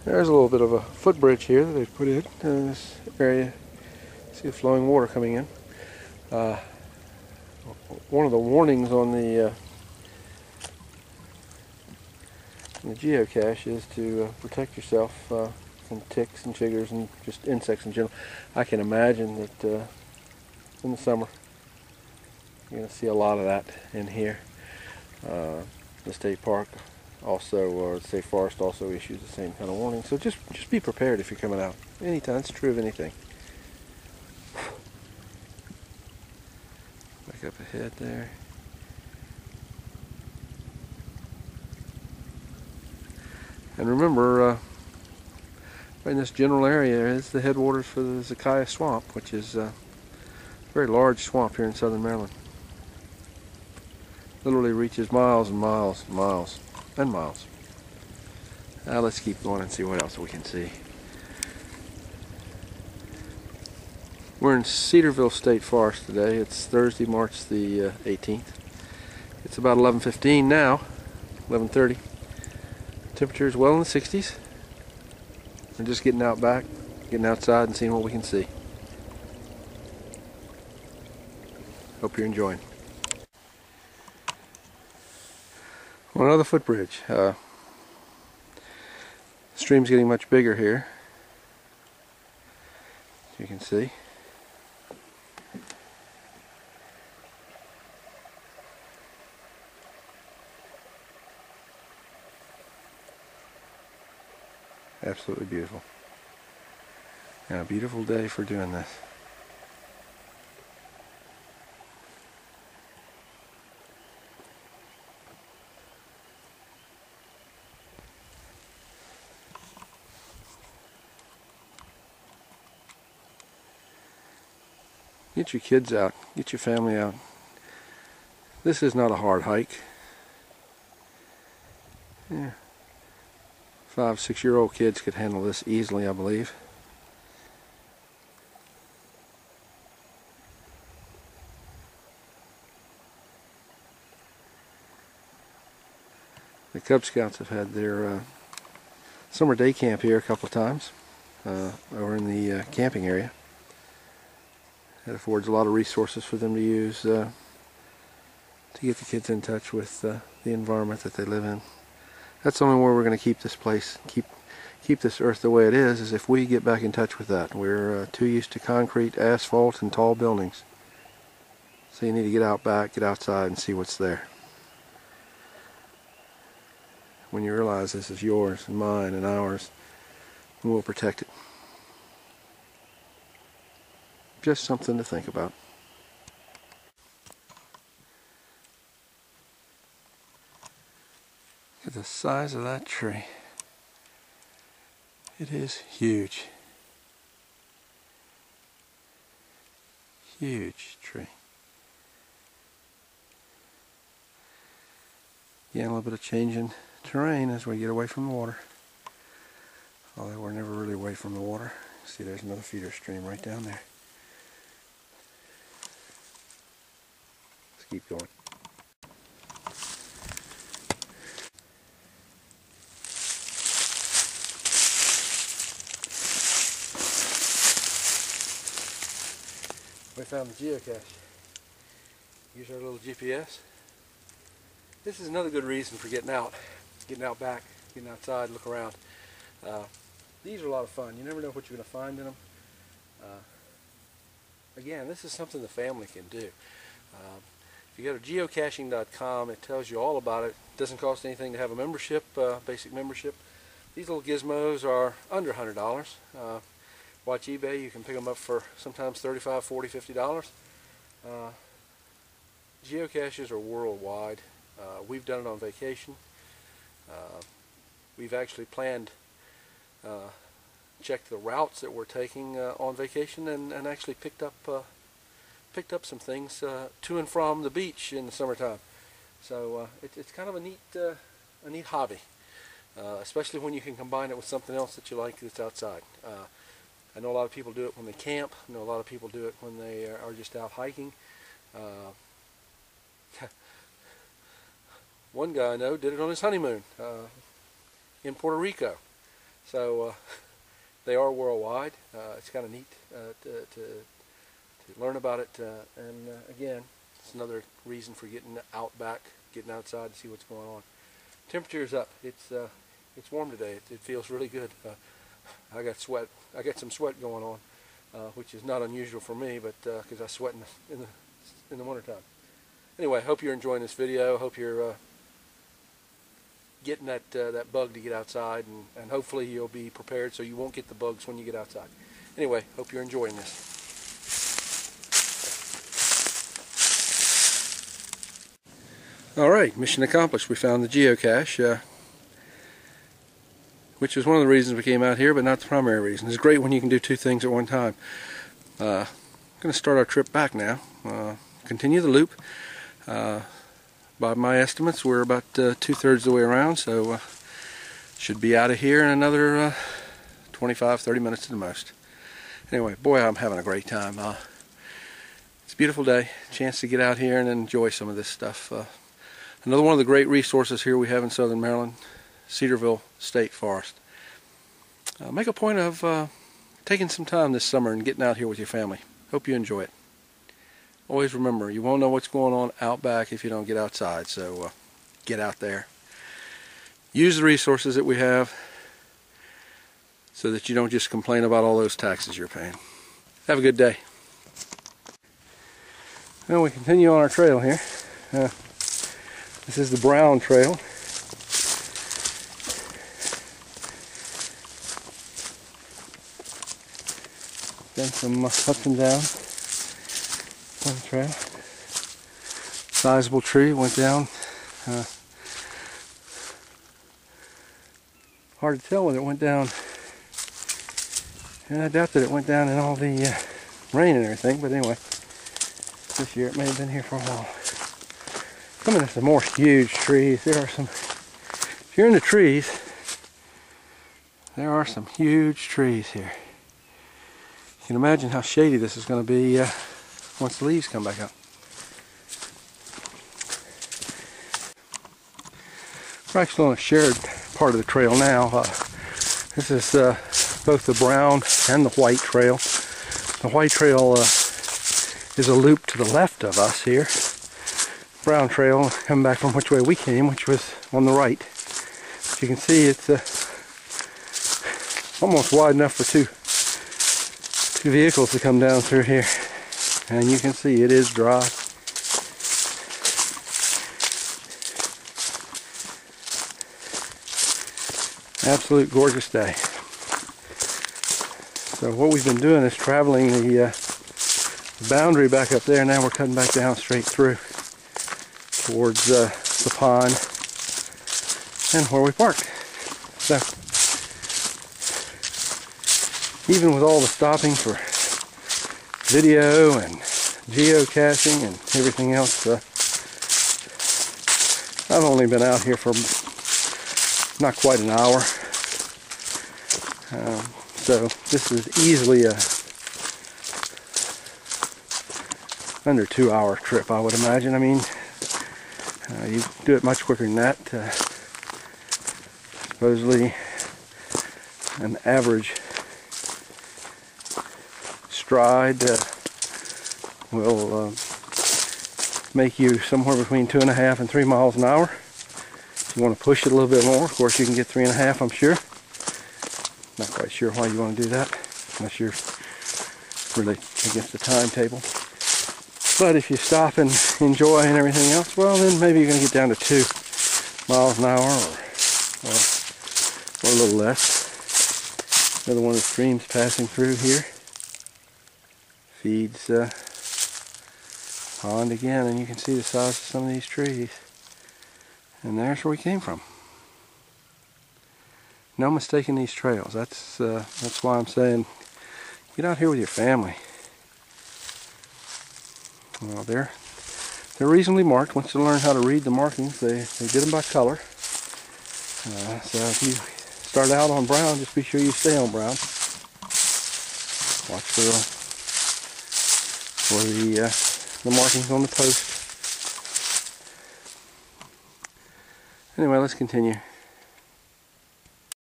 There's a little bit of a footbridge here that they've put in this area. See the flowing water coming in. One of the warnings on the geocache is to protect yourself from ticks and chiggers and just insects in general. I can imagine that in the summer you're going to see a lot of that in here. The state park also, or the state forest also issues the same kind of warning. So just be prepared if you're coming out. Anytime, it's true of anything. Back up ahead there. And remember, right in this general area is the headwaters for the Zacchaeus Swamp, which is a very large swamp here in southern Maryland. Literally reaches miles and miles and miles and miles. Now let's keep going and see what else we can see. We're in Cedarville State Forest today. It's Thursday, March the 18th. It's about 11:15 now, 11:30. Temperature is well in the 60s. We're just getting out back, getting outside and seeing what we can see. Hope you're enjoying. Well, another footbridge. Stream's getting much bigger here, as you can see. Absolutely beautiful. And a beautiful day for doing this. Get your kids out, get your family out. This is not a hard hike. Yeah. 5, 6-year-old kids could handle this easily, I believe. The Cub Scouts have had their summer day camp here a couple of times over in the camping area. It affords a lot of resources for them to use to get the kids in touch with the environment that they live in. That's the only way we're going to keep this place, keep this earth the way it is if we get back in touch with that. We're too used to concrete, asphalt, and tall buildings. So you need to get out back, get outside, and see what's there. When you realize this is yours and mine and ours, we'll protect it. Just something to think about. Look at the size of that tree. It is huge. Huge tree. Again, a little bit of change in terrain as we get away from the water. Although we're never really away from the water. See, there's another feeder stream right down there. Let's keep going. We found the geocache. Use our little GPS. This is another good reason for getting out back, getting outside, look around. These are a lot of fun. You never know what you're going to find in them. Again, this is something the family can do. If you go to geocaching.com, it tells you all about it. It doesn't cost anything to have a membership, basic membership. These little gizmos are under $100. Watch eBay, you can pick them up for sometimes $35, $40, $50. Geocaches are worldwide. We've done it on vacation. We've actually planned, checked the routes that we're taking on vacation, and actually picked up some things to and from the beach in the summertime. So it's kind of a neat hobby, especially when you can combine it with something else that you like that's outside. I know a lot of people do it when they camp. I know a lot of people do it when they are just out hiking. One guy I know did it on his honeymoon in Puerto Rico. So they are worldwide. It's kind of neat to learn about it, and again, it's another reason for getting out back, getting outside to see what's going on. Temperature is up. It's warm today. It feels really good. I got some sweat going on, which is not unusual for me, but because I sweat in the wintertime. Anyway, I hope you're enjoying this video. I hope you're getting that bug to get outside, and hopefully you'll be prepared so you won't get the bugs when you get outside. Anyway, hope you're enjoying this. Alright, mission accomplished. We found the geocache, which was one of the reasons we came out here, but not the primary reason. It's great when you can do two things at one time. I'm going to start our trip back now. Continue the loop. By my estimates, we're about 2/3 the way around, so should be out of here in another 25-30 minutes at the most. Anyway, boy, I'm having a great time. It's a beautiful day. Chance to get out here and enjoy some of this stuff. Another one of the great resources here we have in southern Maryland, Cedarville State Forest. Make a point of taking some time this summer and getting out here with your family. Hope you enjoy it. Always remember, you won't know what's going on out back if you don't get outside, so get out there. Use the resources that we have so that you don't just complain about all those taxes you're paying. Have a good day. Well, we continue on our trail here. This is the Brown Trail. Done some ups and downs on the trail. Sizable tree went down. Hard to tell whether it went down. And I doubt that it went down in all the rain and everything, but anyway, this year it may have been here for a while. Coming to some more huge trees. There are some, if you're into trees, there are some huge trees here. You can imagine how shady this is going to be once the leaves come back up. We're actually on a shared part of the trail now. This is both the brown and the white trail. The white trail is a loop to the left of us here. Brown trail coming back from which way we came, which was on the right. As you can see, it's almost wide enough for two vehicles to come down through here. And you can see it is dry. Absolute gorgeous day. So what we've been doing is traveling the boundary back up there. Now we're cutting back down straight through towards the pond and where we parked. So even with all the stopping for video and geocaching and everything else, I've only been out here for not quite an hour. So this is easily a under 2-hour trip, I would imagine. I mean, you do it much quicker than that. Supposedly an average stride will make you somewhere between 2.5 and 3 miles an hour. If you want to push it a little bit more, of course you can get 3.5, I'm sure. Not quite sure why you want to do that, unless you're really against the timetable. But if you stop and enjoy and everything else, well, then maybe you're going to get down to 2 miles an hour or a little less. Another one of the streams passing through here feeds pond again, and you can see the size of some of these trees. And there's where we came from. No mistaking these trails. That's why I'm saying get out here with your family. Well, they're reasonably marked. Once you learn how to read the markings, they did them by color. So if you start out on brown, just be sure you stay on brown. Watch for the markings on the post. Anyway, let's continue.